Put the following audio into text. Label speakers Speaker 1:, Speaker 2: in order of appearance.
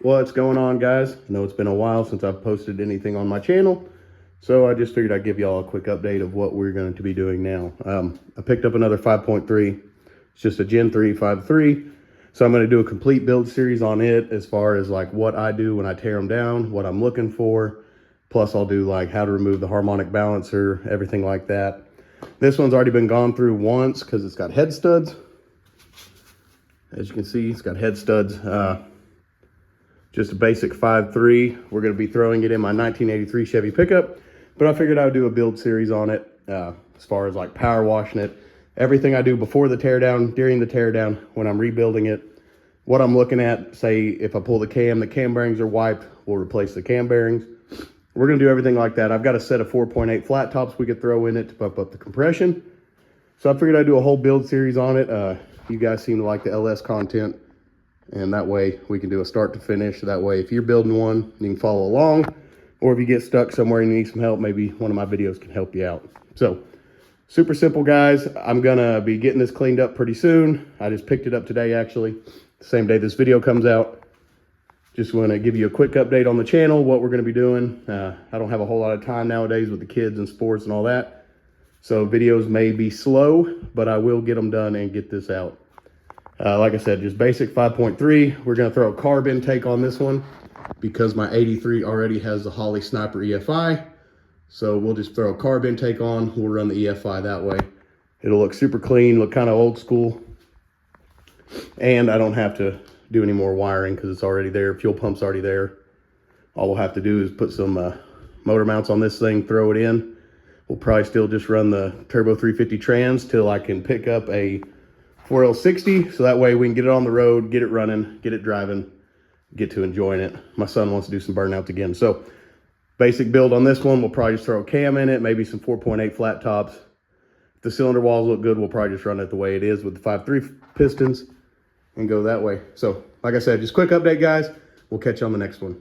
Speaker 1: What's going on, guys? I know it's been a while since I've posted anything on my channel, so I just figured I'd give y'all a quick update of what we're going to be doing now. I picked up another 5.3. It's just a Gen 3 5.3, so I'm going to do a complete build series on it as far as like what I do when I tear them down, what I'm looking for, plus I'll do like how to remove the harmonic balancer, everything like that. This one's already been gone through once because it's got head studs. As you can see, it's got head studs. Just a basic 5.3. We're going to be throwing it in my 1983 Chevy pickup, but I figured I would do a build series on it as far as like power washing it, everything I do before the teardown, during the teardown, when I'm rebuilding it, what I'm looking at. Say if I pull the cam bearings are wiped, we'll replace the cam bearings. We're going to do everything like that. I've got a set of 4.8 flat tops we could throw in it to pump up the compression. So I figured I'd do a whole build series on it. You guys seem to like the LS content, and that way we can do a start to finish. That way if you're building one, you can follow along, or if you get stuck somewhere and you need some help, maybe one of my videos can help you out. So super simple, guys. I'm gonna be getting this cleaned up pretty soon. I just picked it up today, actually, the same day this video comes out. Just want to give you a quick update on the channel, what we're going to be doing. I don't have a whole lot of time nowadays with the kids and sports and all that, so videos may be slow, but I will get them done and get this out. Like I said, just basic 5.3. We're going to throw a carb intake on this one because my 83 already has the Holley Sniper EFI. So we'll just throw a carb intake on. We'll run the EFI that way. It'll look super clean, look kind of old school. And I don't have to do any more wiring because it's already there. Fuel pump's already there. All we'll have to do is put some motor mounts on this thing, throw it in. We'll probably still just run the Turbo 350 trans till I can pick up a 4L60, so that way we can get it on the road, get it running, get it driving, get to enjoying it. My son wants to do some burnouts again. So basic build on this one, we'll probably just throw a cam in it, maybe some 4.8 flat tops. If the cylinder walls look good, we'll probably just run it the way it is with the 5.3 pistons and go that way. So like I said, just quick update, guys. We'll catch you on the next one.